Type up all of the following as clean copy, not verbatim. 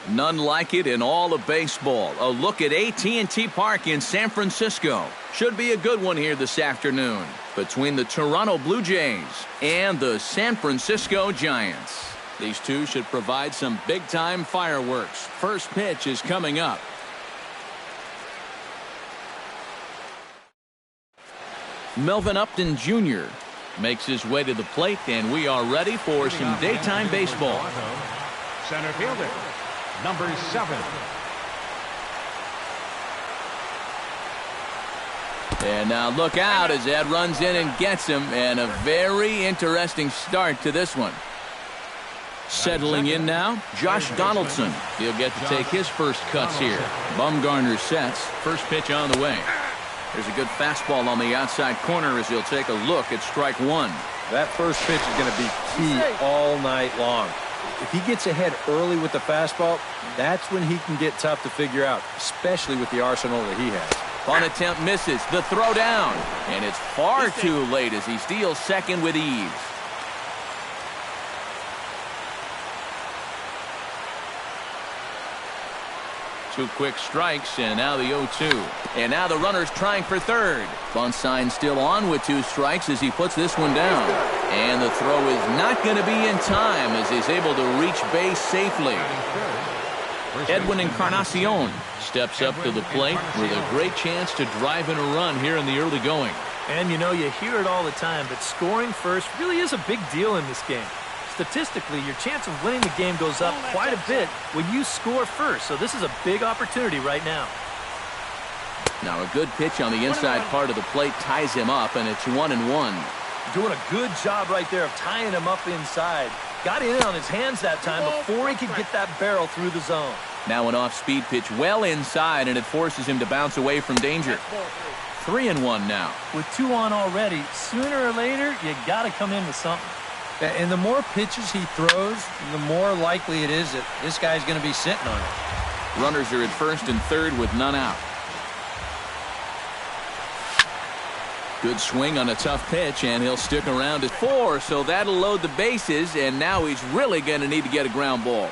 None like it in all of baseball. A look at AT&T Park in San Francisco. Should be a good one here this afternoon between the Toronto Blue Jays and the San Francisco Giants. These two should provide some big-time fireworks. First pitch is coming up. Melvin Upton Jr. makes his way to the plate, and we are ready for some daytime baseball. Center fielder, number 7. And now look out as Ed runs in and gets him, and a very interesting start to this one. Settling in now, Josh Donaldson. He'll get to take his first cuts here. Bumgarner sets. First pitch on the way. There's a good fastball on the outside corner as he'll take a look at strike one. That first pitch is going to be key all night long. If he gets ahead early with the fastball, that's when he can get tough to figure out, especially with the arsenal that he has. Bunt attempt misses. The throw down. And it's far too late as he steals second with ease. Two quick strikes, and now the 0-2. And now the runner's trying for third. Bunt sign still on with 2 strikes as he puts this one down. And the throw is not going to be in time as he's able to reach base safely. Edwin Encarnacion steps up to the plate with a great chance to drive in a run here in the early going. And you know, you hear it all the time, but scoring first really is a big deal in this game. Statistically, your chance of winning the game goes up quite a bit when you score first. So this is a big opportunity right now. Now a good pitch on the inside part of the plate ties him up, and it's 1-1. Doing a good job right there of tying him up inside. Got in on his hands that time before he could get that barrel through the zone. Now an off-speed pitch well inside, and it forces him to bounce away from danger. 3-1 now. With 2 on already, sooner or later, you got to come in with something. And the more pitches he throws, the more likely it is that this guy's going to be sitting on it. Runners are at first and third with none out. Good swing on a tough pitch, and he'll stick around at 4, so that'll load the bases, and now he's really going to need to get a ground ball.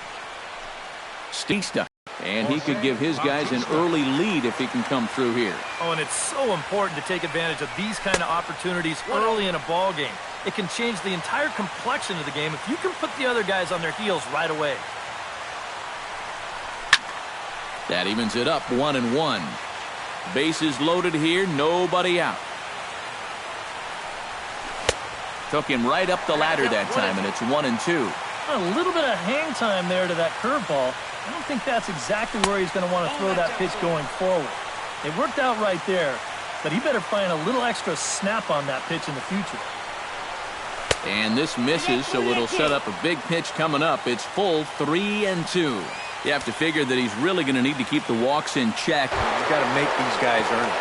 Stista, and he could give his guys an early lead if he can come through here. Oh, and it's so important to take advantage of these kind of opportunities early in a ball game. It can change the entire complexion of the game if you can put the other guys on their heels right away. That evens it up, 1-1. Bases loaded here, nobody out. Took him right up the ladder that time, and it's 1-2. A little bit of hang time there to that curveball. I don't think that's exactly where he's going to want to throw that pitch going forward. It worked out right there, but he better find a little extra snap on that pitch in the future. And this misses, so it'll set up a big pitch coming up. It's full 3-2. You have to figure that he's really going to need to keep the walks in check. You've got to make these guys earn it.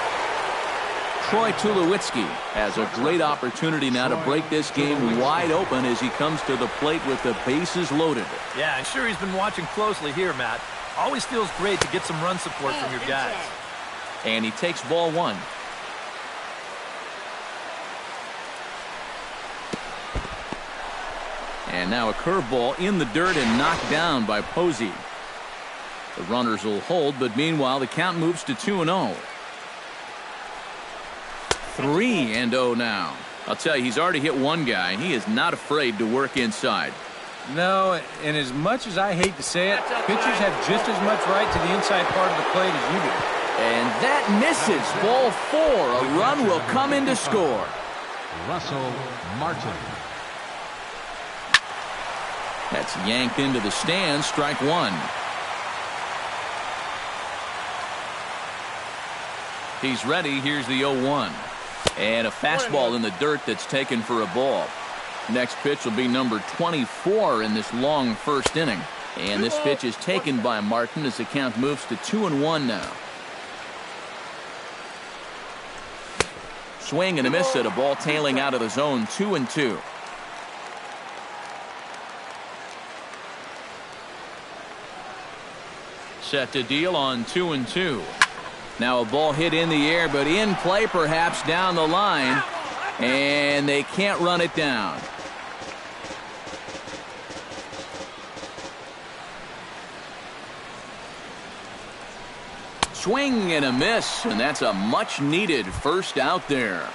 Troy Tulowitzki has a great opportunity now to break this game wide open as he comes to the plate with the bases loaded. Yeah, I'm sure he's been watching closely here, Matt. Always feels great to get some run support from your guys. And he takes ball 1. And now a curveball in the dirt and knocked down by Posey. The runners will hold, but meanwhile the count moves to 2-0. 3-0 now. I'll tell you, he's already hit one guy, and he is not afraid to work inside. No, and as much as I hate to say it, pitchers have just as much right to the inside part of the plate as you do. And that misses. Ball 4. A run will come in to score. Russell Martin. That's yanked into the stands. Strike 1. He's ready. Here's the 0-1. And a fastball in the dirt that's taken for a ball. Next pitch will be number 24 in this long first inning. And this pitch is taken by Martin as the count moves to 2-1 now. Swing and a miss at a ball tailing out of the zone. 2-2. Set to deal on 2-2. Now a ball hit in the air, but in play perhaps down the line. And they can't run it down. swing and a miss, and that's a much-needed first out there.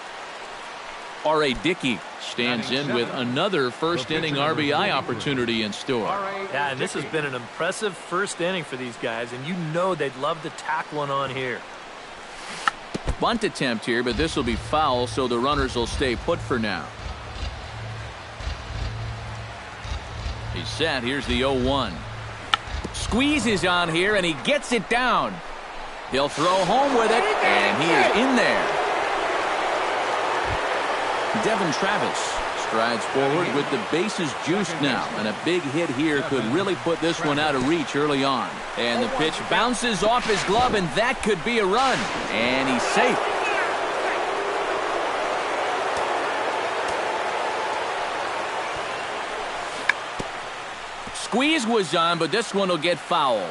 R.A. Dickey stands in with another first-inning RBI opportunity in store. Yeah, and this has been an impressive first inning for these guys, and you know they'd love to tack one on here. Bunt attempt here, but this will be foul, so the runners will stay put for now. He's set. Here's the 0-1. Squeezes on here, and he gets it down. He'll throw home with it, and he is in there. Devin Travis strides forward with the bases juiced now, and a big hit here could really put this one out of reach early on. And the pitch bounces off his glove, and that could be a run. And he's safe. Squeeze was on, but this one will get foul.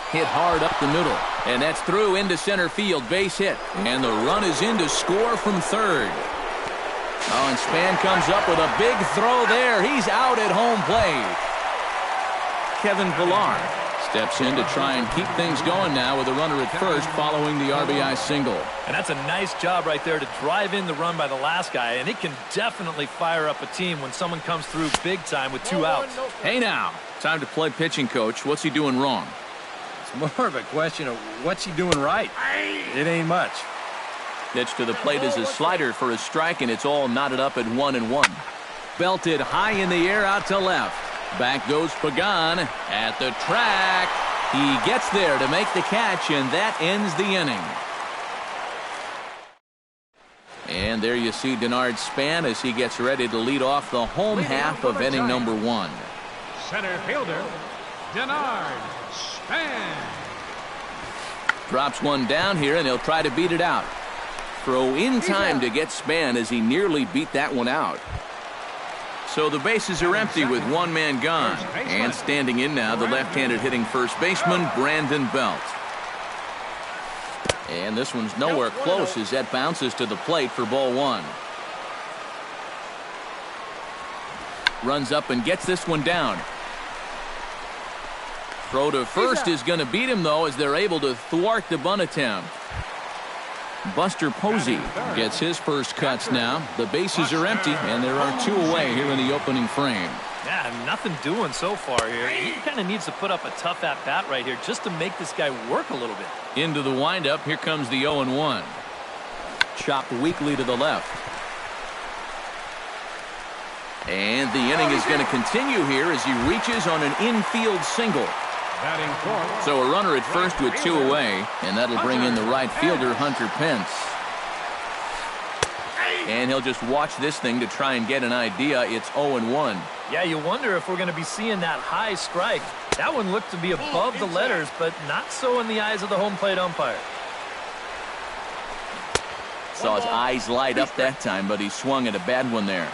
Hit hard up the middle, and that's through into center field, base hit. And the run is in to score from third. Oh, and Span comes up with a big throw there. He's out at home plate. Kevin Pillar steps in to try and keep things going now with a runner at first following the RBI single. And that's a nice job right there to drive in the run by the last guy, and it can definitely fire up a team when someone comes through big time with 2 outs. Hey now, time to play pitching coach. What's he doing wrong? It's more of a question of what's he doing right. It ain't much. Pitch to the plate is a slider for a strike, and it's all knotted up at 1-1. Belted high in the air out to left. Back goes Pagan at the track. He gets there to make the catch, and that ends the inning. And there you see Denard Span as he gets ready to lead off the home half of inning number 1. Center fielder, Denard Span. Drops one down here, and he'll try to beat it out. Throw in time to get Span as he nearly beat that one out. So the bases are empty with one man gone. And standing in now, the left-handed hitting first baseman, Brandon Belt. And this one's nowhere close as that bounces to the plate for ball 1. Runs up and gets this one down. Throw to first is going to beat him, though, as they're able to thwart the bunt attempt. Buster Posey gets his first cuts now. The bases are empty, and there are 2 away here in the opening frame. Yeah, nothing doing so far here. He kind of needs to put up a tough at-bat right here just to make this guy work a little bit. Into the windup, here comes the 0-1. Chopped weakly to the left. And the inning is going to continue here as he reaches on an infield single. So a runner at first with 2 away, and that'll bring in the right fielder, Hunter Pence. And he'll just watch this thing to try and get an idea. It's 0-1. Yeah, you wonder if we're going to be seeing that high strike. That one looked to be above the letters, but not so in the eyes of the home plate umpire. Saw his eyes light up that time, but he swung at a bad one there.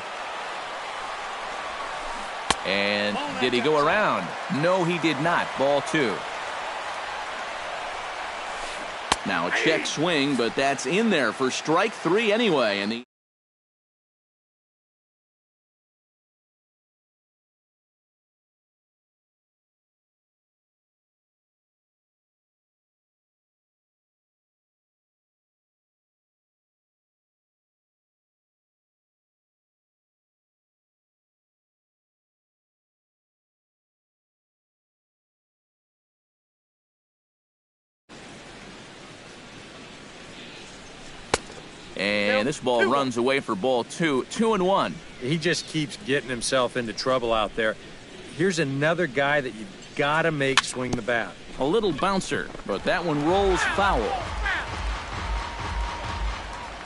And did he go around? No, he did not. Ball 2. Now a check swing, but that's in there for strike 3 anyway. And And this ball runs away for ball 2. 2-1. He just keeps getting himself into trouble out there. Here's another guy that you've got to make swing the bat. A little bouncer, but that one rolls foul.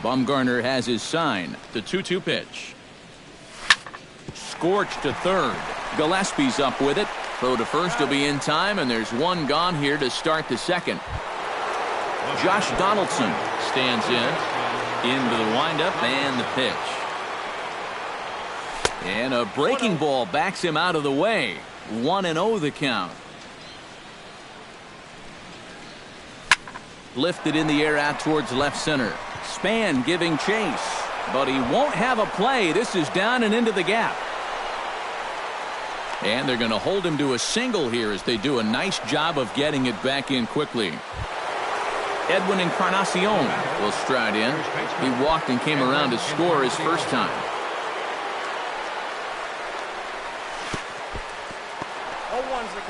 Bumgarner has his sign. The 2-2 pitch. Scorched to third. Gillespie's up with it. Throw to first will be in time, and there's one gone here to start the second. Josh Donaldson stands in. Into the windup and the pitch. And a breaking ball backs him out of the way. 1-0 the count. Lifted in the air out towards left center. Span giving chase, but he won't have a play. This is down and into the gap. And they're going to hold him to a single here as they do a nice job of getting it back in quickly. Edwin Encarnacion will stride in. He walked and came around to score his first time.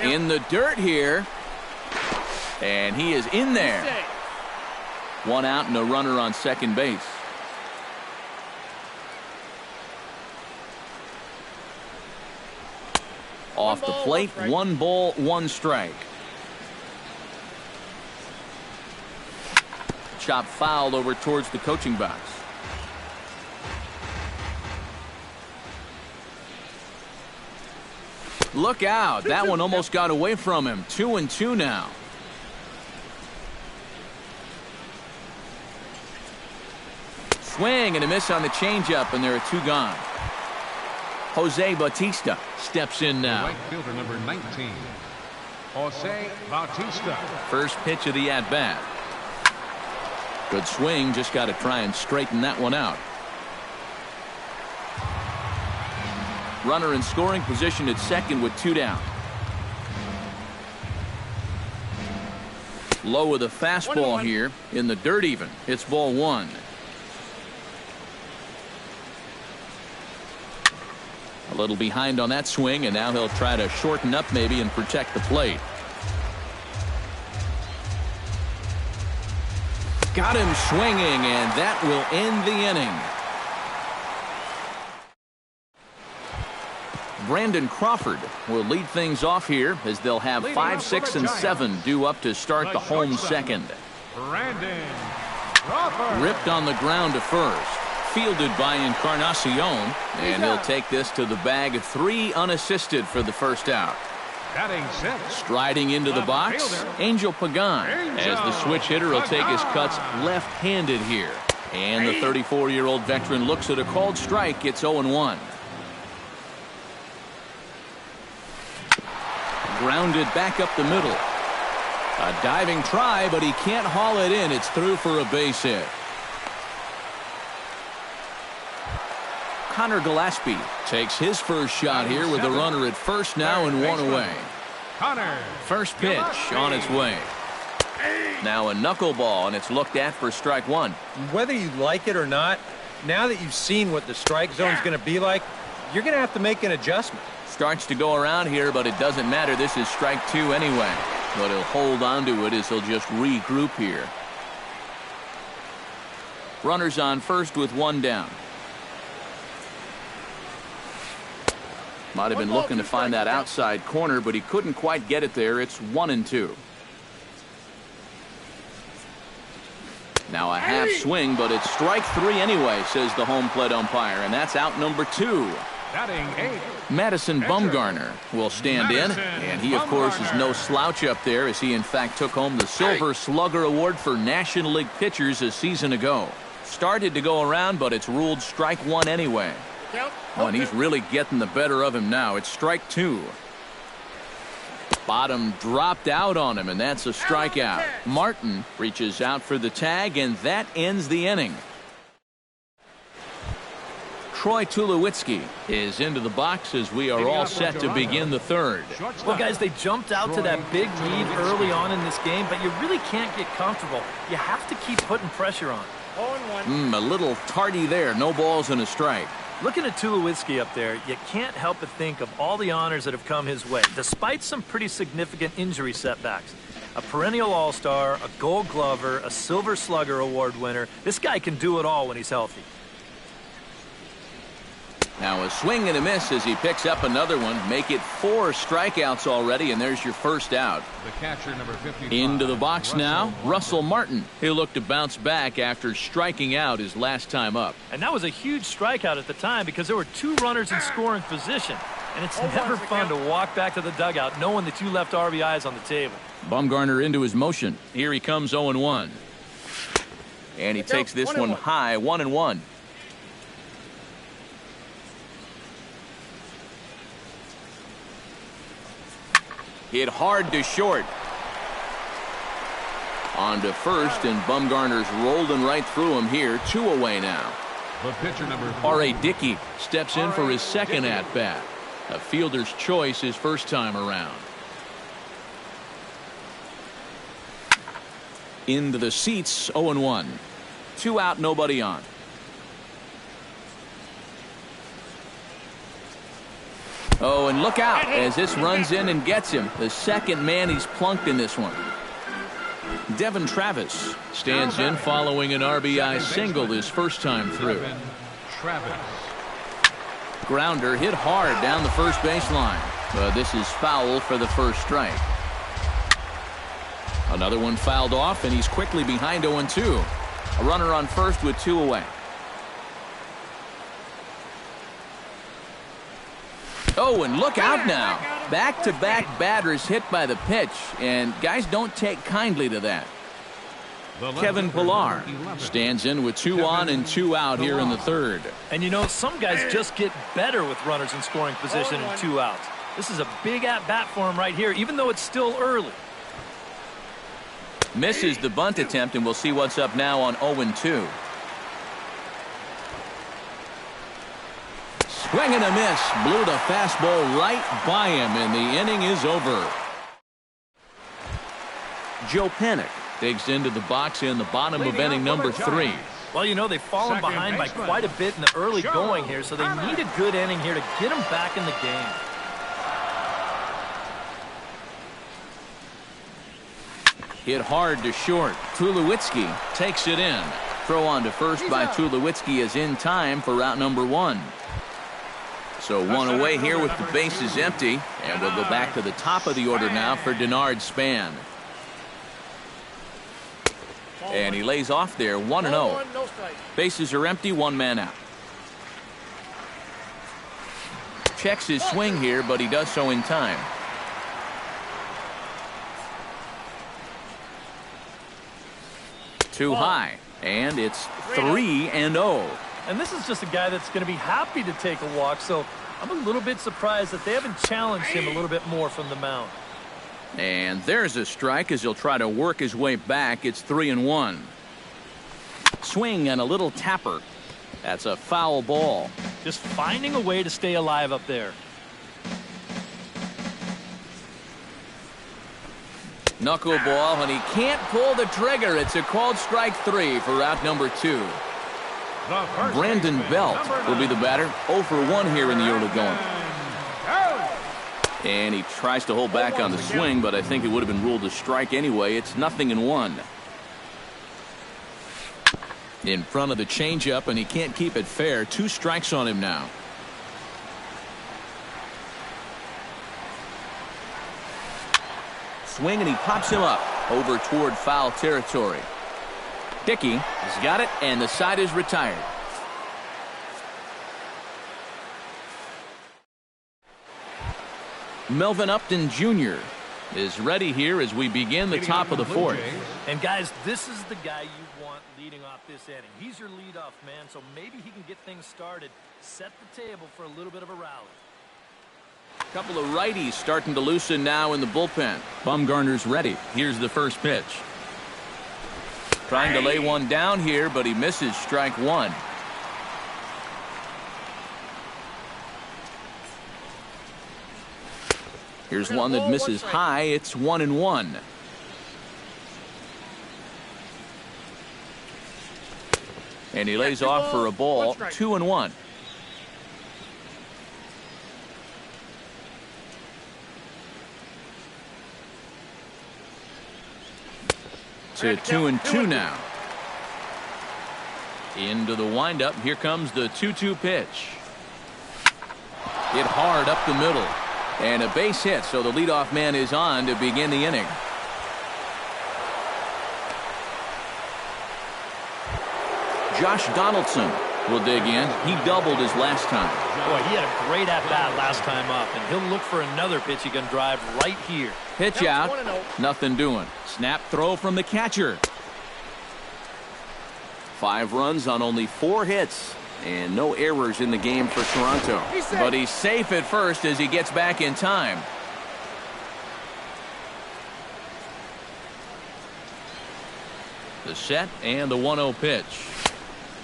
In the dirt here. And he is in there. One out and a runner on second base. Off the plate, 1 ball, 1 strike. Chop fouled over towards the coaching box. Look out. That one almost got away from him. 2-2 now. Swing and a miss on the changeup, and there are 2 gone. Jose Bautista steps in now. Right fielder number 19, Jose Bautista. First pitch of the at-bat. Good swing, just got to try and straighten that one out. Runner in scoring position at second with 2 down. Low with a fastball here in the dirt even. It's ball 1. A little behind on that swing, and now he'll try to shorten up maybe and protect the plate. Got him swinging, and that will end the inning. Brandon Crawford will lead things off here as they'll have 5, 6, and 7 due up to start the home second. Brandon Crawford. Ripped on the ground to first. Fielded by Encarnacion, and he'll take this to the bag. 3 unassisted for the first out. Batting 6. Striding into the box, Angel Pagan, as the switch hitter will take his cuts left-handed here. And the 34-year-old veteran looks at a called strike. It's 0-1. Grounded back up the middle. A diving try, but he can't haul it in. It's through for a base hit. Connor Gillespie takes his first shot here with a runner at first now and 1 away. Connor. First pitch on its way. Now a knuckleball, and it's looked at for strike 1. Whether you like it or not, now that you've seen what the strike zone is going to be like, you're going to have to make an adjustment. Starts to go around here, but it doesn't matter. This is strike 2 anyway. But he'll hold on to it as he'll just regroup here. Runners on first with 1 down. Might have been looking to find that outside corner, but he couldn't quite get it there. It's 1-2. Now a half swing, but it's strike 3 anyway, says the home plate umpire, and that's out number 2. Batting 8. Madison Bumgarner will stand in, and he, of course, is no slouch up there as he, in fact, took home the Silver Slugger Award for National League pitchers a season ago. Started to go around, but it's ruled strike 1 anyway. Oh, and he's really getting the better of him now. It's strike 2. Bottom dropped out on him, and that's a strikeout. Martin reaches out for the tag, and that ends the inning. Troy Tulowitzki is into the box as we are all set to begin the third. Well, guys, they jumped out to that big lead early on in this game, but you really can't get comfortable. You have to keep putting pressure on. A little tardy there. No balls and a strike. Looking at Tulowitzki up there, you can't help but think of all the honors that have come his way, despite some pretty significant injury setbacks. A perennial all-star, a gold glover, a Silver Slugger Award winner. This guy can do it all when he's healthy. Now a swing and a miss as he picks up another one. Make it 4 strikeouts already, and there's your first out. The catcher, number 55. Into the box now, Russell Martin. He'll look to bounce back after striking out his last time up. And that was a huge strikeout at the time because there were 2 runners in scoring position. And it's never fun to walk back to the dugout knowing that you left RBIs on the table. Bumgarner into his motion. Here he comes 0-1. And he takes this one high, 1-1. Hit hard to short. On to first, and Bumgarner's rolling right through him here. 2 away now. The pitcher, number 4. R.A. Dickey steps in for his second at-bat. A fielder's choice his first time around. Into the seats, 0-1. 2 out, nobody on. Oh, and look out as this runs in and gets him. The second man he's plunked in this one. Devin Travis stands in following an RBI single his first time through. Grounder hit hard down the first baseline, but this is foul for the first strike. Another one fouled off, and he's quickly behind 0-2. A runner on first with 2 away. Oh, and look out now. Back-to-back batters hit by the pitch, and guys don't take kindly to that. Kevin Pillar stands in with 2 on and 2 out here in the third. And you know, some guys just get better with runners in scoring position and 2 outs. This is a big at-bat for him right here, even though it's still early. Misses the bunt attempt, and we'll see what's up now on 0-2. Swing and a miss. Blew the fastball right by him, and the inning is over. Joe Panik digs into the box in the bottom of inning number 3. Well, you know, they've fallen behind by quite a bit in the early going here, so they need a good inning here to get them back in the game. Hit hard to short. Tulowitzki takes it in. Throw on to first by Tulowitzki is in time for route number 1. So 1 away here with the bases empty, and we'll go back to the top of the order now for Denard Span. And he lays off there, 1-0. Bases are empty, 1 man out. Checks his swing here, but he does so in time. Too high, and it's 3-0. And this is just a guy that's going to be happy to take a walk, so I'm a little bit surprised that they haven't challenged him a little bit more from the mound. And there's a strike as he'll try to work his way back. It's 3-1. Swing and a little tapper. That's a foul ball. Just finding a way to stay alive up there. Knuckleball, and he can't pull the trigger. It's a called strike 3 for route number 2. Brandon Belt will be the batter. 0 for 1 here in the early going. And he tries to hold back on the swing, but I think it would have been ruled a strike anyway. It's 0-1. In front of the changeup, and he can't keep it fair. 2 strikes on him now. Swing, and he pops him up over toward foul territory. Dickey has got it, and the side is retired. Melvin Upton Jr. is ready here as we begin the top of the 4th. And guys, this is the guy you want leading off this inning. He's your leadoff man, so maybe he can get things started, set the table for a little bit of a rally. A couple of righties starting to loosen now in the bullpen. Bumgarner's ready. Here's the first pitch. Trying to lay one down here, but he misses strike 1. Here's one that misses high. It's 1-1. And he lays off for a ball. 2-1. To 2-2 now. Into the windup. Here comes the 2-2 pitch. Hit hard up the middle. And a base hit, so the leadoff man is on to begin the inning. Josh Donaldson will dig in. He doubled his last time. Boy, he had a great at-bat last time up, and he'll look for another pitch he can drive right here. Pitch out. Nothing doing. Snap throw from the catcher. 5 runs on only 4 hits. And no errors in the game for Toronto. But he's safe at first as he gets back in time. The set and the 1-0 pitch.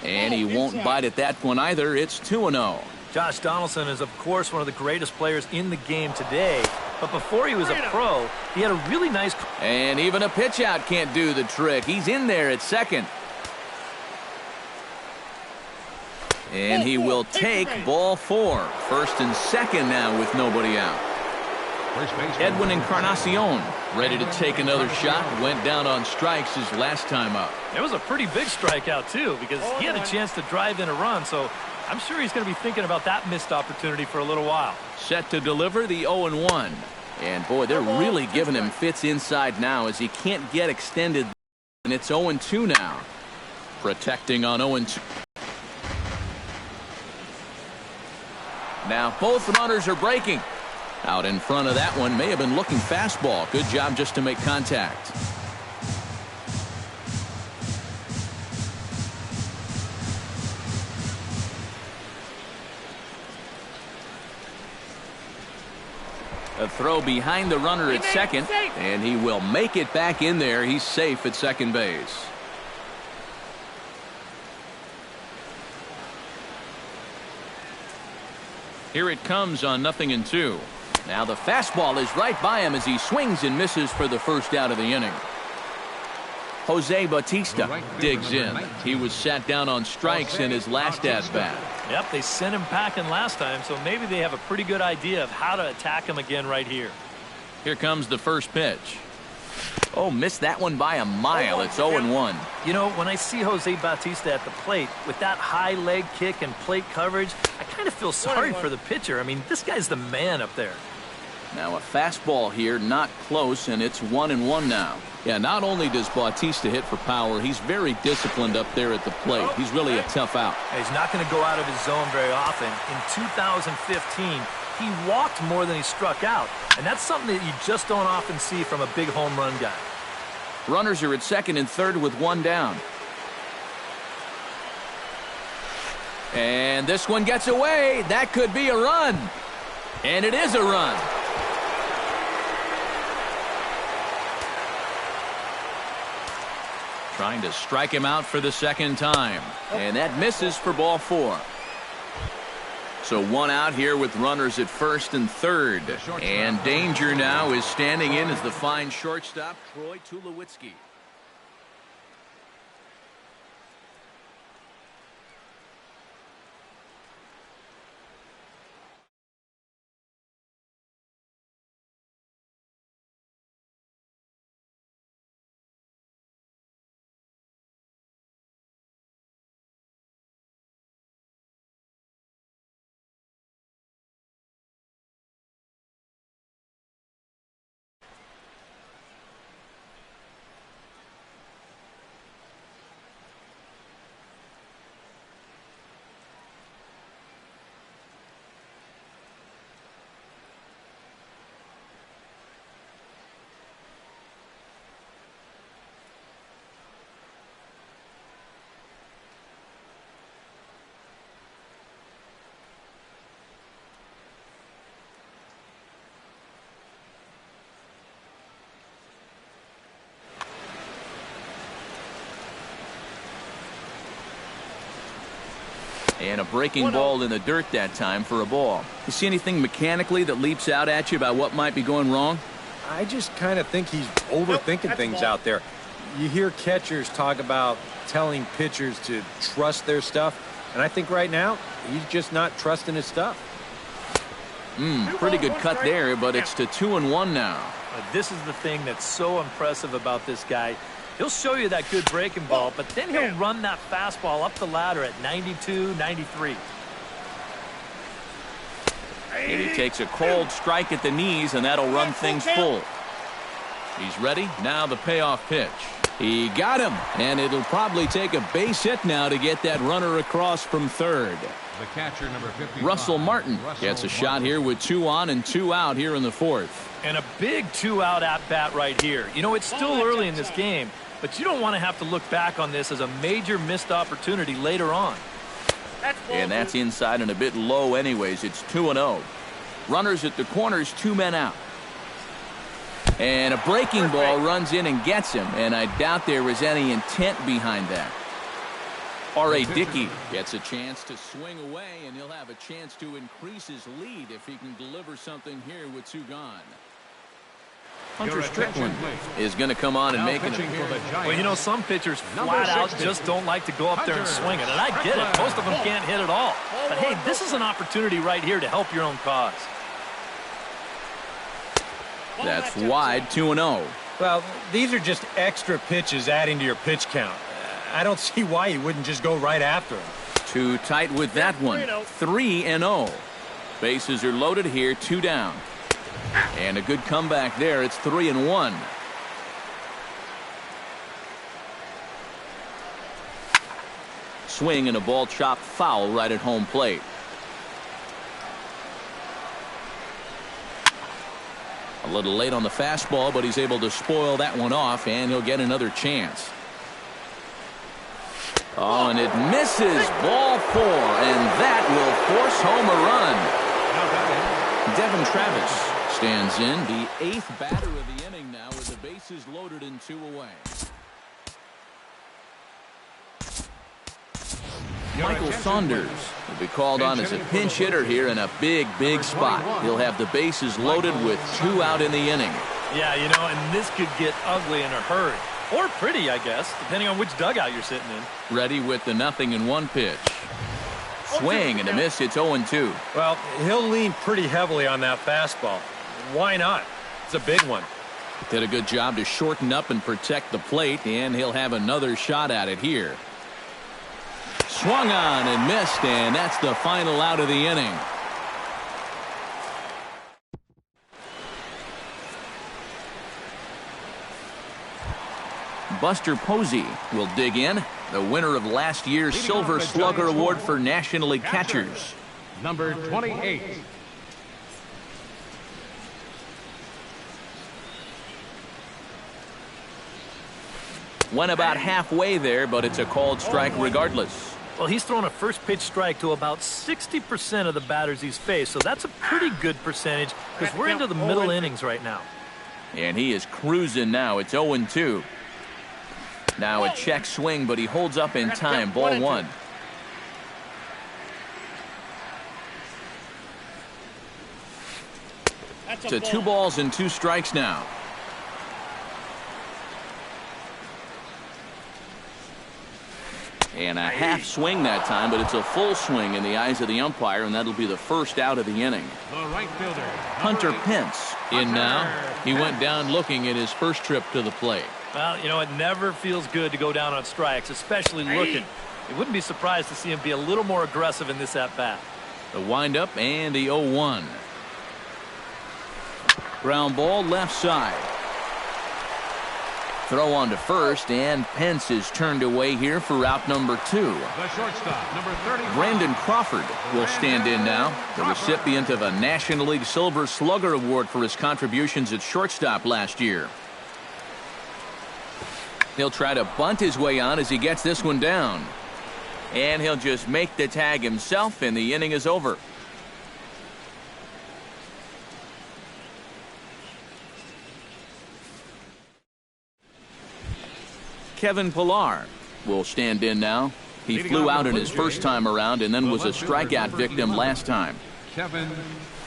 And he won't bite at that one either. It's 2-0. Josh Donaldson is, of course, one of the greatest players in the game today. But before he was a pro, he had a really nice... And even a pitch out can't do the trick. He's in there at second. And he will take ball 4. First and second now with nobody out. Edwin Encarnacion ready to take another shot. Went down on strikes his last time up. It was a pretty big strikeout, too, because he had a chance to drive in a run. So I'm sure he's going to be thinking about that missed opportunity for a little while. Set to deliver the 0-1. And, boy, they're really giving him fits inside now as he can't get extended. And it's 0-2 now. Protecting on 0-2. Now both runners are breaking. Out in front of that one, may have been looking fastball. Good job just to make contact. A throw behind the runner at second, and he will make it back in there. He's safe at second base. Here it comes on 0-2. Now the fastball is right by him as he swings and misses for the first out of the inning. Jose Bautista digs in. He was sat down on strikes in his last at-bat. Yep, they sent him packing last time, so maybe they have a pretty good idea of how to attack him again right here. Here comes the first pitch. Oh, missed that one by a mile. It's 0-1. You know, when I see Jose Bautista at the plate with that high leg kick and plate coverage, I kind of feel sorry for the pitcher. I mean, this guy's the man up there. Now a fastball here, not close, and it's 1-1 now. Yeah, not only does Bautista hit for power, he's very disciplined up there at the plate. He's really a tough out. He's not going to go out of his zone very often. In 2015, he walked more than he struck out, and that's something that you just don't often see from a big home run guy. Runners are at second and third with one down. And this one gets away. That could be a run. And it is a run. Trying to strike him out for the second time. And that misses for ball 4. So one out here with runners at first and third. And danger now is standing in as the fine shortstop, Troy Tulowitzki. And a breaking ball in the dirt that time for a ball. You see anything mechanically that leaps out at you about what might be going wrong? I just kind of think he's overthinking things out there. You hear catchers talk about telling pitchers to trust their stuff, and I think right now he's just not trusting his stuff. Pretty good cut there, but it's to 2-1 now. This is the thing that's so impressive about this guy. He'll show you that good breaking ball, but then he'll run that fastball up the ladder at 92, 93. And he takes a cold strike at the knees, and that'll run things full. He's ready. Now the payoff pitch. He got him, and it'll probably take a base hit now to get that runner across from third. The catcher, number 55, Russell Martin gets a shot here with 2 on and 2 out here in the fourth. And a big 2-out at-bat right here. You know, it's still early in this game, but you don't want to have to look back on this as a major missed opportunity later on. And that's inside and a bit low anyways. It's 2-0. Runners at the corners, 2 men out. And a breaking ball runs in and gets him, and I doubt there was any intent behind that. R.A. Dickey gets a chance to swing away, and he'll have a chance to increase his lead if he can deliver something here with 2 gone. Hunter Strickland is going to come on and make an appearance. Well, you know, some pitchers flat out just don't like to go up there and swing it, and I get it. Most of them can't hit at all. But, hey, this is an opportunity right here to help your own cause. That's wide, 2-0. Well, these are just extra pitches adding to your pitch count. I don't see why you wouldn't just go right after him. Too tight with that one. 3-0. Bases are loaded here, 2 down. And a good comeback there. It's 3-1. Swing and a ball chopped foul right at home plate. A little late on the fastball, but he's able to spoil that one off, and he'll get another chance. Oh, and it misses. Ball 4, and that will force home a run. Devin Travis stands in, the 8th batter of the inning now with the bases loaded and 2 away. Michael Saunders will be called on as a pinch hitter here in a big spot. He'll have the bases loaded with 2 out in the inning. Yeah, you know, and this could get ugly in a hurry. Or pretty, I guess, depending on which dugout you're sitting in. Ready with the 0-1 pitch. Swing and a miss. It's 0-2. Well, he'll lean pretty heavily on that fastball. Why not? It's a big one. Did a good job to shorten up and protect the plate, and he'll have another shot at it here. Swung on and missed, and that's the final out of the inning. Buster Posey will dig in, the winner of last year's Silver Slugger Award for National League catchers. Number 28. Went about halfway there, but it's a called strike regardless. Well, he's thrown a first pitch strike to about 60% of the batters he's faced, so that's a pretty good percentage because we're into the middle innings right now. And he is cruising now. It's 0-2. Now a check swing, but he holds up in time. Ball 1. So 2 balls and 2 strikes now. And a half swing that time, but it's a full swing in the eyes of the umpire, and that'll be the first out of the inning. The right fielder, Hunter Pence in now. He went down looking at his first trip to the plate. Well, you know, it never feels good to go down on strikes, especially looking. You wouldn't be surprised to see him be a little more aggressive in this at-bat. The windup and the 0-1. Ground ball left side. Throw on to first, and Pence is turned away here for out number 2. The shortstop, number 30. Brandon Crawford will stand in now, the recipient of a National League Silver Slugger Award for his contributions at shortstop last year. He'll try to bunt his way on as he gets this one down. And he'll just make the tag himself, and the inning is over. Kevin Pillar will stand in now. He flew out in his first time around and then was a strikeout victim last time. Kevin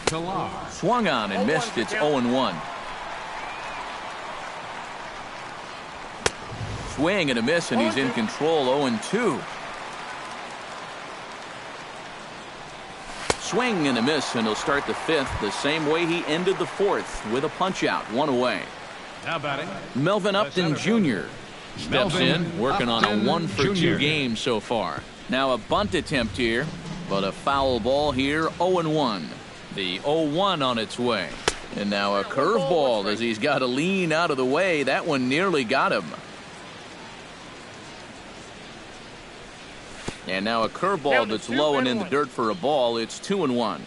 Pillar. Swung on and missed. It's 0-1. Swing and a miss, and he's in control. 0-2. Swing and a miss, and he'll start the 5th the same way he ended the 4th with a punch out, 1 away. Now batting, Melvin Upton Jr. steps in, working on a 1-for-2 game so far. Now a bunt attempt here, but a foul ball here. 0-1. The 0-1 on its way. And now a curveball as he's got to lean out of the way. That one nearly got him. And now a curveball that's low and in the dirt for a ball. It's 2-1.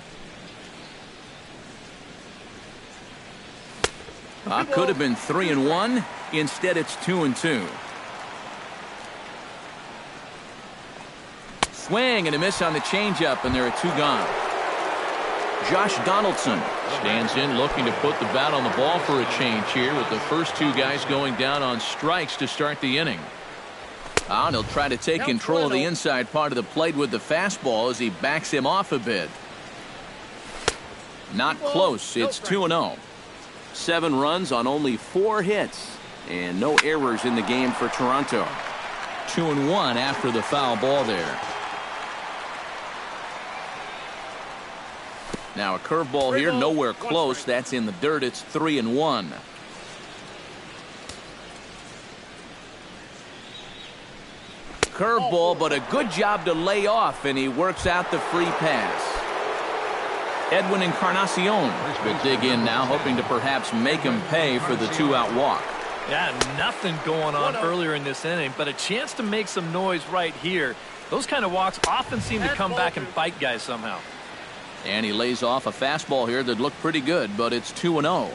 Could have been 3-1. Instead, it's 2-2. Swing and a miss on the changeup, and there are 2 gone. Josh Donaldson stands in, looking to put the bat on the ball for a change here, with the first 2 guys going down on strikes to start the inning. And he'll try to take control of the inside part of the plate with the fastball as he backs him off a bit. Not close. It's 2-0. 7 runs on only 4 hits. And no errors in the game for Toronto. 2-1 after the foul ball there. Now a curveball here, nowhere close. That's in the dirt. It's 3-1. Curveball, but a good job to lay off, and he works out the free pass. Edwin Encarnacion will dig in now, hoping to perhaps make him pay for the 2-out walk. Yeah, nothing going on earlier in this inning, but a chance to make some noise right here. Those kind of walks often seem to come back and bite guys somehow. And he lays off a fastball here that looked pretty good, but it's 2-0.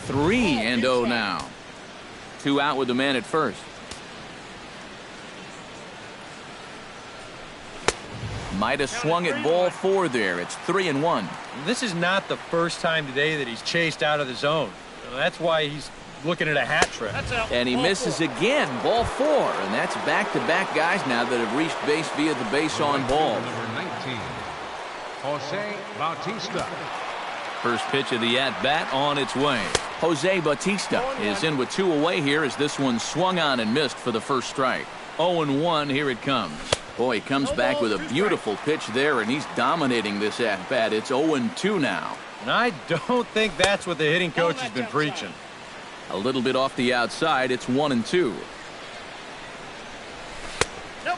Three and 0 now. 2 out with the man at first. Might have swung at ball 4 there. It's 3-1. This is not the first time today that he's chased out of the zone. That's why he's looking at a hat trick. And he misses again. Ball 4. And that's back-to-back guys now that have reached base via the base on ball. Number 19, Jose Bautista. First pitch of the at-bat on its way. Jose Bautista is in with 2 away here as this one swung on and missed for the first strike. 0-1, here it comes. Boy, he comes back with a beautiful pitch there, and he's dominating this at-bat. It's 0-2 now. And I don't think that's what the hitting coach has been preaching. A little bit off the outside. It's 1-2.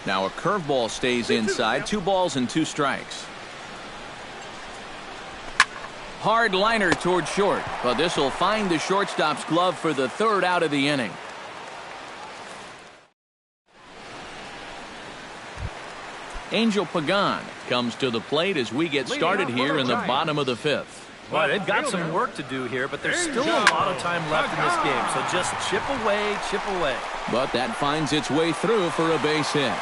Now a curveball stays inside. 2 balls and 2 strikes. Hard liner toward short, but this will find the shortstop's glove for the 3rd out of the inning. Angel Pagan comes to the plate as we get started here in the bottom of the 5th. Well, they've got some work to do here, but there's still a lot of time left in this game, so just chip away, chip away. But that finds its way through for a base hit.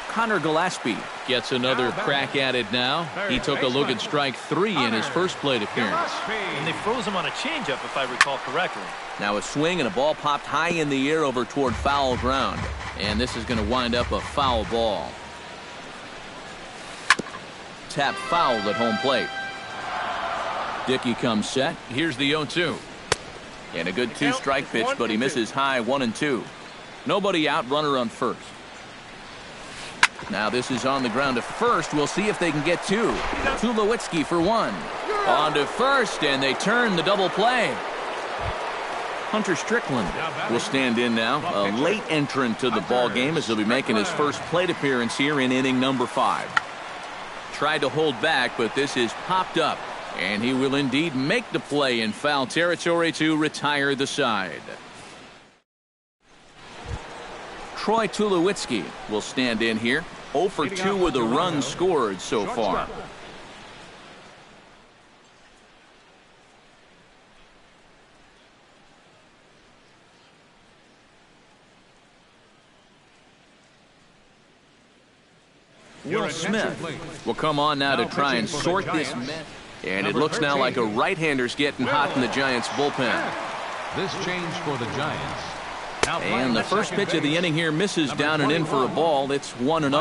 Connor Gillespie gets another crack at it now. He took a look at strike 3 in his first plate appearance. And they froze him on a changeup, if I recall correctly. Now a swing and a ball popped high in the air over toward foul ground. And this is going to wind up a foul ball. Tap fouled at home plate. Dickey comes set. Here's the 0-2. And a good 2-strike pitch, but he misses high. 1-2. Nobody out, runner on first. Now this is on the ground to first. We'll see if they can get 2. Tulowitzki for 1. On to first, and they turn the double play. Hunter Strickland will stand in now. A late entrant to the ball game as he'll be making his first plate appearance here in inning number 5. Tried to hold back, but this is popped up. And he will indeed make the play in foul territory to retire the side. Troy Tulowitzki will stand in here. 0 for 2 with a run scored so far. Will Smith will come on now to try and sort this mess. And it looks now like a right-hander's getting hot in the Giants bullpen. This change for the Giants. And the first pitch of the inning here misses down and in for a ball. It's 1-0.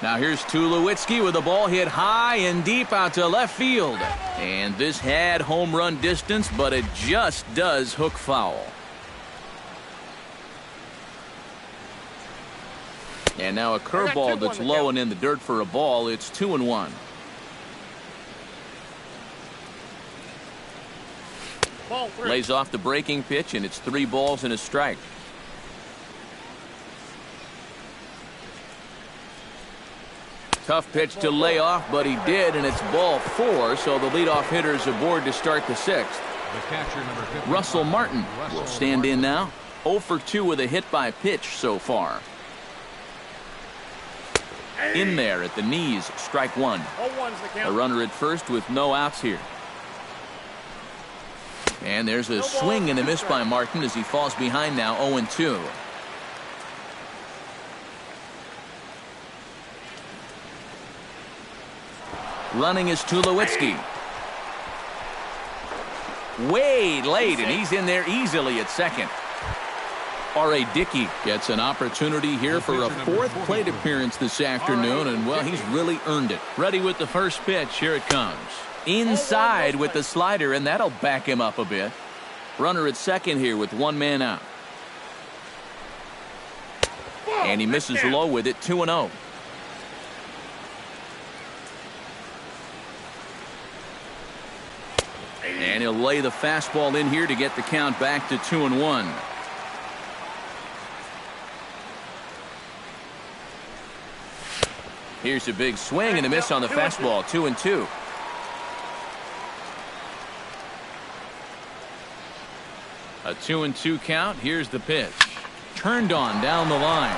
Now here's Tulowitzki with the ball hit high and deep out to left field. And this had home run distance, but it just does hook foul. And now a curveball that's low and in the dirt for a ball. It's 2-1. Lays off the breaking pitch, and it's 3 balls and a strike. Tough pitch to lay off, but he did, and it's ball 4, so the leadoff hitter is aboard to start the 6th. Russell Martin will stand in now. 0 for 2 with a hit by pitch so far. In there at the knees, strike 1. A runner at first with no outs here. And there's a swing and a miss by Martin as he falls behind now. 0-2. Running is Tulowitzki. Way late, and he's in there easily at second. R.A. Dickey gets an opportunity here for a fourth plate appearance this afternoon, and, well, he's really earned it. Ready with the first pitch. Here it comes. Inside with the slider, and that'll back him up a bit. Runner at second here with one man out. And he misses low with it, 2-0. And he'll lay the fastball in here to get the count back to 2-1. Here's a big swing and a miss on the fastball, 2-2. A 2-2 count. Here's the pitch. Turned on down the line.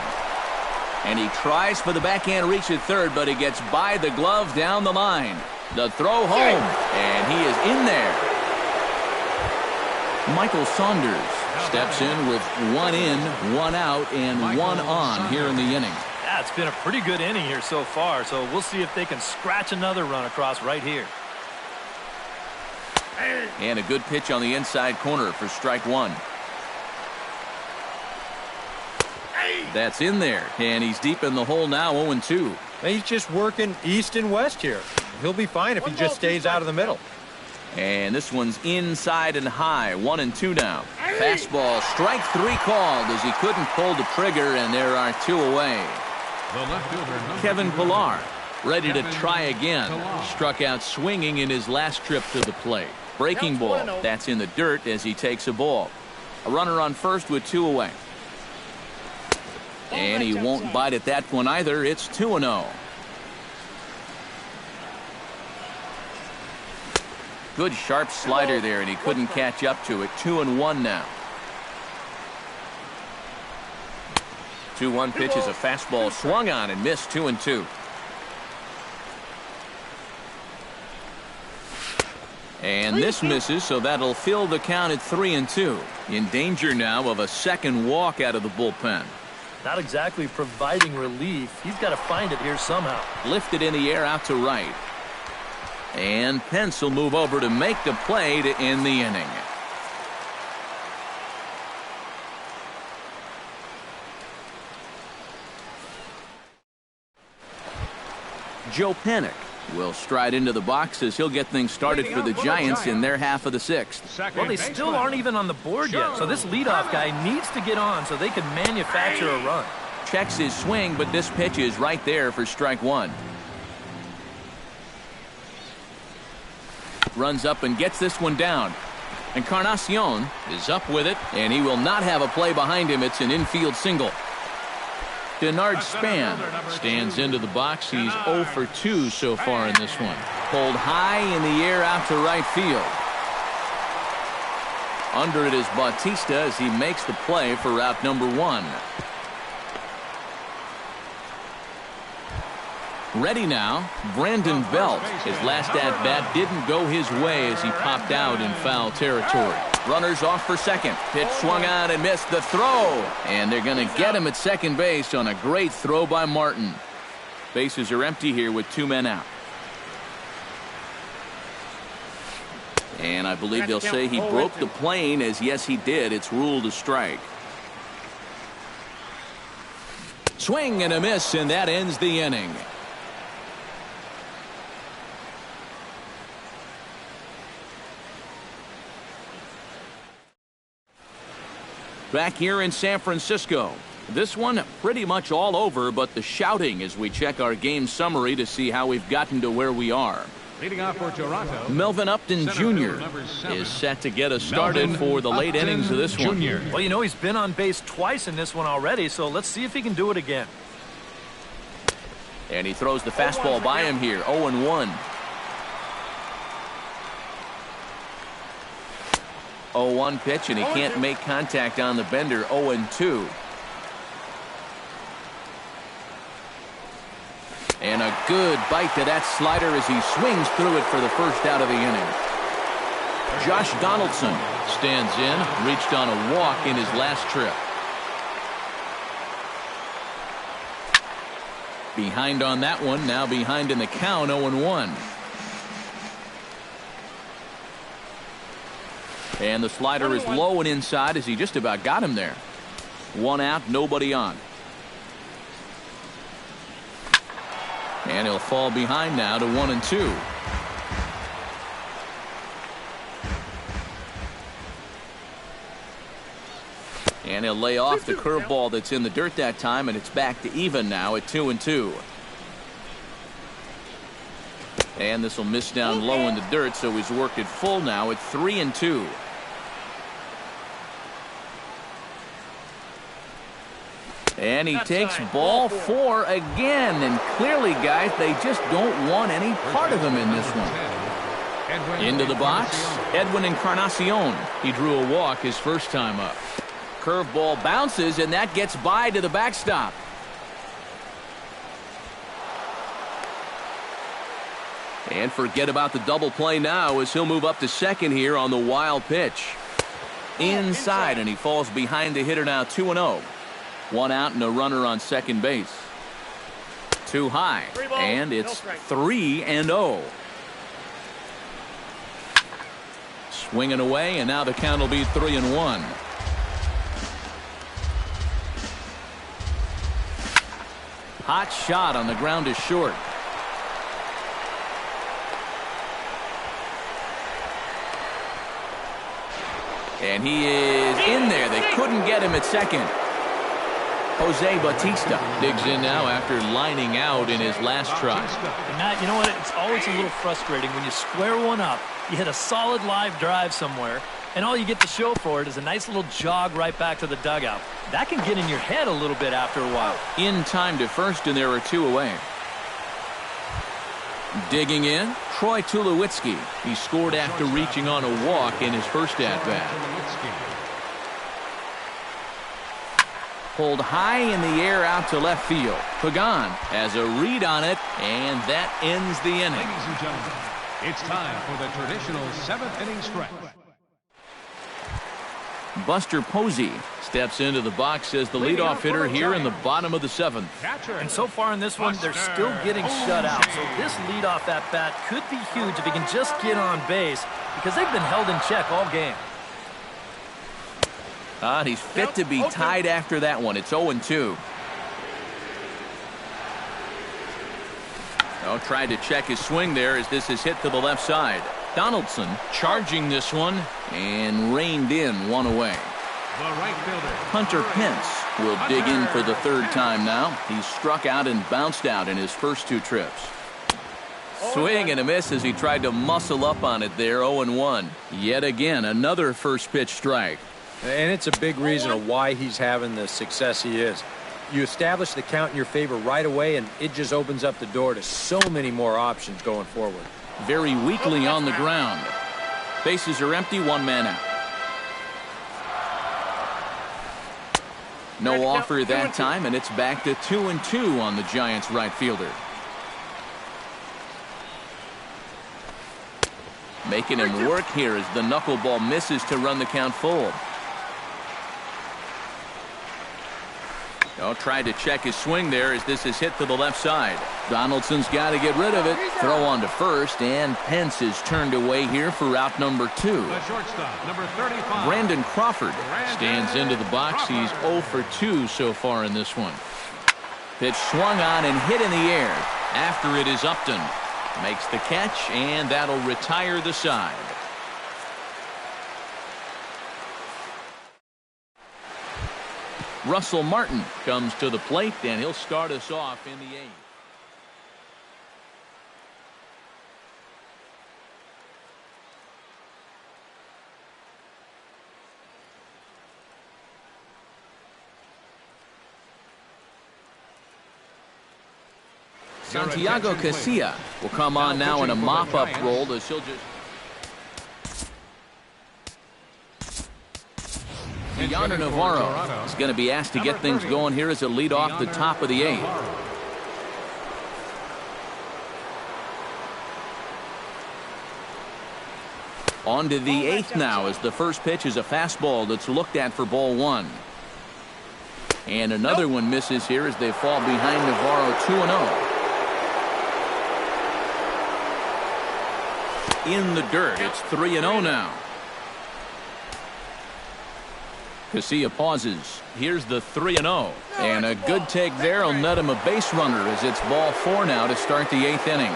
And he tries for the backhand reach at third, but he gets by the glove down the line. The throw home, and he is in there. Michael Saunders steps in with one in, one out, and one on here in the inning. Yeah, it's been a pretty good inning here so far, so we'll see if they can scratch another run across right here. And a good pitch on the inside corner for strike one. That's in there, and he's deep in the hole now, 0-2. He's just working east and west here. He'll be fine if he just stays out of the middle. And this one's inside and high, 1-2 now. Fastball, strike three called as he couldn't pull the trigger, and there are two away. Kevin Pillar ready to try again. Struck out swinging in his last trip to the plate. Breaking ball, that's in the dirt as he takes a ball. A runner on first with two away. And he won't bite at that one either. It's 2-0. Good sharp slider there, and he couldn't catch up to it. 2-1 now. 2-1 pitch is a fastball swung on and missed, 2-2. And this misses, so that'll fill the count at 3-2. In danger now of a second walk out of the bullpen. Not exactly providing relief. He's got to find it here somehow. Lifted in the air out to right. And Pence will move over to make the play to end the inning. Joe Panik will stride into the box as he'll get things started for the Giants in their half of the sixth. Well, they still aren't even on the board yet, so this leadoff guy needs to get on so they can manufacture a run. Checks his swing, but this pitch is right there for strike one. Runs up and gets this one down. Encarnacion is up with it, and he will not have a play behind him. It's an infield single. Denard Span stands into the box. He's 0 for 2 so far in this one. Pulled high in the air out to right field. Under it is Bautista as he makes the play for route number one. Ready now, Brandon Belt. His last at-bat didn't go his way as he popped out in foul territory. Runners off for second. Pitch swung on and missed the throw. And they're going to get him at second base on a great throw by Martin. Bases are empty here with two men out. And I believe they'll say he broke the plane, as yes he did. It's ruled a strike. Swing and a miss, and that ends the inning. Back here in San Francisco. This one pretty much all over, but the shouting as we check our game summary to see how we've gotten to where we are. Leading off for Toronto, Melvin Upton Jr. is set to get us started for the late innings of this one. Well, you know, he's been on base twice in this one already, so let's see if he can do it again. And he throws the fastball by him here, 0-1. 0-1 pitch, and he can't make contact on the bender. 0-2. And a good bite to that slider as he swings through it for the first out of the inning. Josh Donaldson stands in, reached on a walk in his last trip. Behind on that one, now behind in the count, 0-1. And the slider is low and inside as he just about got him there. 1 out, nobody on. And he'll fall behind now to 1-2. And he'll lay off the curveball that's in the dirt that time, and it's back to even now at 2-2. And this will miss down low in the dirt, so he's worked it full now at 3-2. And he takes ball 4 again. And clearly, guys, they just don't want any part of him in this one. Into the box, Edwin Encarnacion. He drew a walk his first time up. Curveball bounces, and that gets by to the backstop. And forget about the double play now as he'll move up to second here on the wild pitch. Inside, and he falls behind the hitter now 2-0. 1 out and a runner on second base. Too high, and it's 3-0. Swinging away, and now the count will be 3-1. Hot shot on the ground is short. And he is in there. They couldn't get him at second. Jose Bautista digs in now after lining out in his last try. And Matt, you know what? It's always a little frustrating when you square one up, you hit a solid live drive somewhere, and all you get to show for it is a nice little jog right back to the dugout. That can get in your head a little bit after a while. In time to first, and there are 2 away. Digging in, Troy Tulowitzki. He scored after reaching on a walk in his first at-bat. Pulled high in the air out to left field. Pagan has a read on it, and that ends the inning. Ladies and gentlemen, it's time for the traditional 7th inning stretch. Buster Posey steps into the box as the leadoff hitter here in the bottom of the 7th. And so far in this one, they're still getting shut out. So this leadoff at-bat could be huge if he can just get on base, because they've been held in check all game. He's fit to be tied after that one. It's 0-2. Tried to check his swing there as this is hit to the left side. Donaldson charging this one and reined in, 1 away. The right fielder, Hunter Pence will dig in for the 3rd time now. He's struck out and bounced out in his first 2 trips. Swing and a miss as he tried to muscle up on it there. 0-1. Yet again, another first pitch strike. And it's a big reason of why he's having the success he is. You establish the count in your favor right away, and it just opens up the door to so many more options going forward. Very weakly on the ground. Bases are empty, 1 man out. No offer that time, and it's back to 2-2 on the Giants' right fielder. Making him work here as the knuckleball misses to run the count full. Tried to check his swing there as this is hit to the left side. Donaldson's got to get rid of it. Throw on to first, and Pence is turned away here for out number 2. the shortstop, number 35. Brandon Crawford stands into the box. He's 0 for 2 so far in this one. Pitch swung on and hit in the air. After it is Upton. Makes the catch, and that'll retire the side. Russell Martin comes to the plate, and he'll start us off in the 8th. Santiago Casilla will come on now in a mop-up role as he'll just... Yonder Navarro is going to be asked to get things going here as a lead off the top of the 8th. On to the 8th now as the first pitch is a fastball that's looked at for ball 1. And another one misses here as they fall behind Navarro 2-0. In the dirt, it's 3-0 now. Casilla pauses. Here's the 3-0. And a good take there will net him a base runner as it's ball 4 now to start the 8th inning.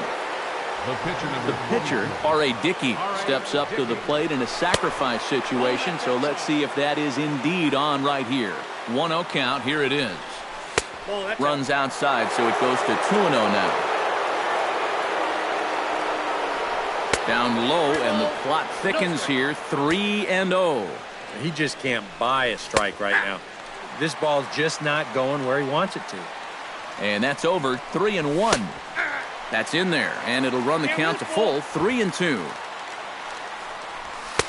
The pitcher, R.A. Dickey, steps up to the plate in a sacrifice situation, so let's see if that is indeed on right here. 1-0 count. Here it is. Runs outside, so it goes to 2-0 now. Down low, and the plot thickens here. 3-0. He just can't buy a strike right now. This ball's just not going where he wants it to. And that's over. 3-1. That's in there, and it'll run the count to full. 3-2.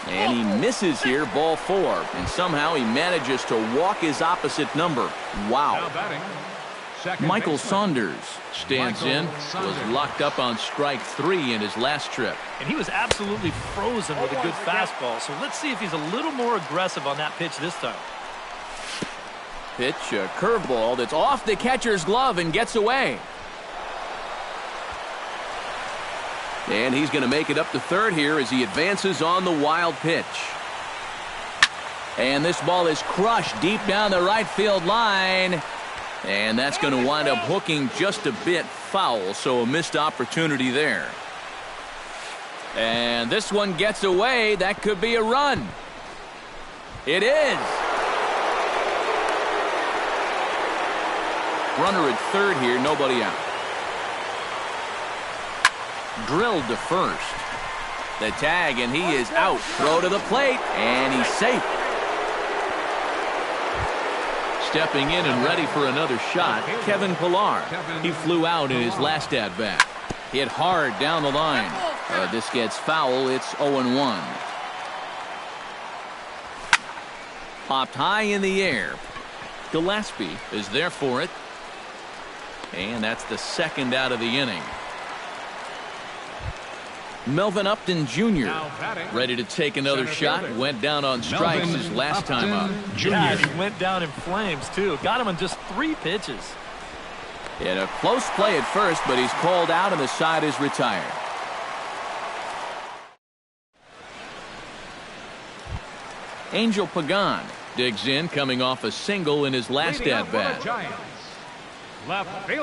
And he misses here, ball 4. And somehow he manages to walk his opposite number. Wow. Michael Saunders stands in, was locked up on strike 3 in his last trip. And he was absolutely frozen with a good fastball, so let's see if he's a little more aggressive on that pitch this time. Pitch, a curveball that's off the catcher's glove and gets away. And he's going to make it up to third here as he advances on the wild pitch. And this ball is crushed deep down the right field line. And that's going to wind up hooking just a bit foul, so a missed opportunity there. And this one gets away. That could be a run. It is. Runner at third here, nobody out. Drilled to first. The tag, and he is out. Throw to the plate, and he's safe. Stepping in and ready for another shot, Kevin Pillar. He flew out in his last at-bat. Hit hard down the line. This gets foul. It's 0-1. Popped high in the air. Gillespie is there for it. And that's the second out of the inning. Melvin Upton Jr. ready to take another shot. Went down on strikes his last time up. Yeah, he went down in flames, too. Got him on just 3 pitches. In a close play at first, but he's called out and the side is retired. Angel Pagan digs in, coming off a single in his last at-bat.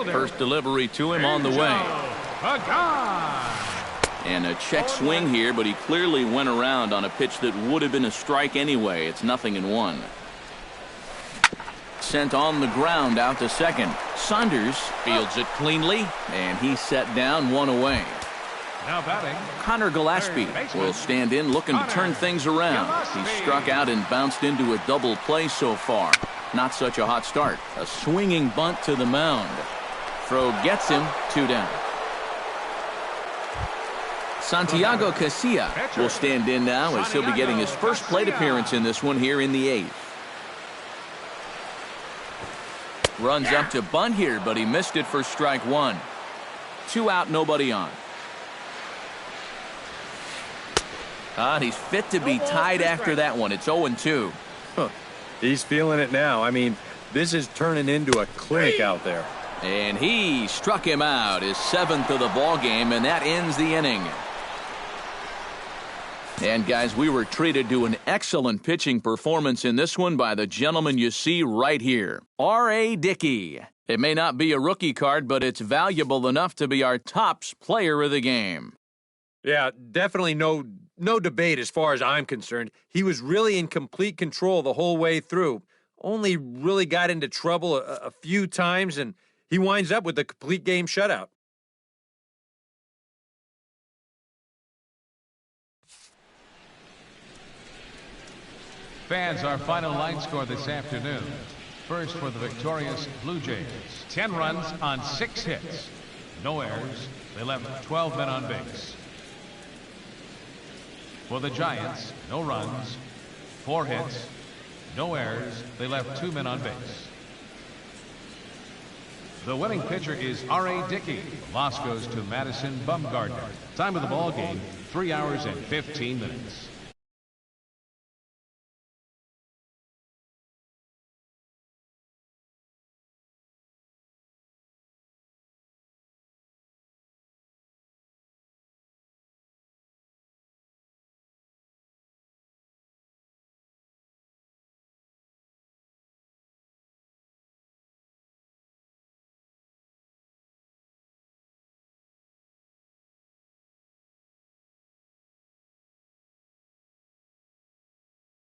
First delivery to him on the way. And a check swing here, but he clearly went around on a pitch that would have been a strike anyway. It's 0-1. Sent on the ground out to second. Saunders fields it cleanly, and he's set down, 1 away. Now batting, Connor Gillespie will stand in looking to turn things around. He struck out and bounced into a double play so far. Not such a hot start. A swinging bunt to the mound. Throw gets him, 2 down. Santiago Casilla will stand in now as he'll be getting his first plate appearance in this one here in the 8th. Runs up to bunt here, but he missed it for strike 1. 2 out, nobody on. He's fit to be tied after that one. It's 0-2. Huh. He's feeling it now. I mean, this is turning into a clinic out there. And he struck him out, his 7th of the ball game, and that ends the inning. And guys, we were treated to an excellent pitching performance in this one by the gentleman you see right here, R.A. Dickey. It may not be a rookie card, but it's valuable enough to be our tops player of the game. Yeah, definitely no debate as far as I'm concerned. He was really in complete control the whole way through. Only really got into trouble a few times, and he winds up with a complete game shutout. Fans, our final line score this afternoon. First for the victorious Blue Jays. 10 runs on 6 hits. No errors. They left 12 men on base. For the Giants, no runs, 4 hits, no errors. They left 2 men on base. The winning pitcher is R.A. Dickey. The loss goes to Madison Bumgarner. Time of the ball game, 3 hours and 15 minutes.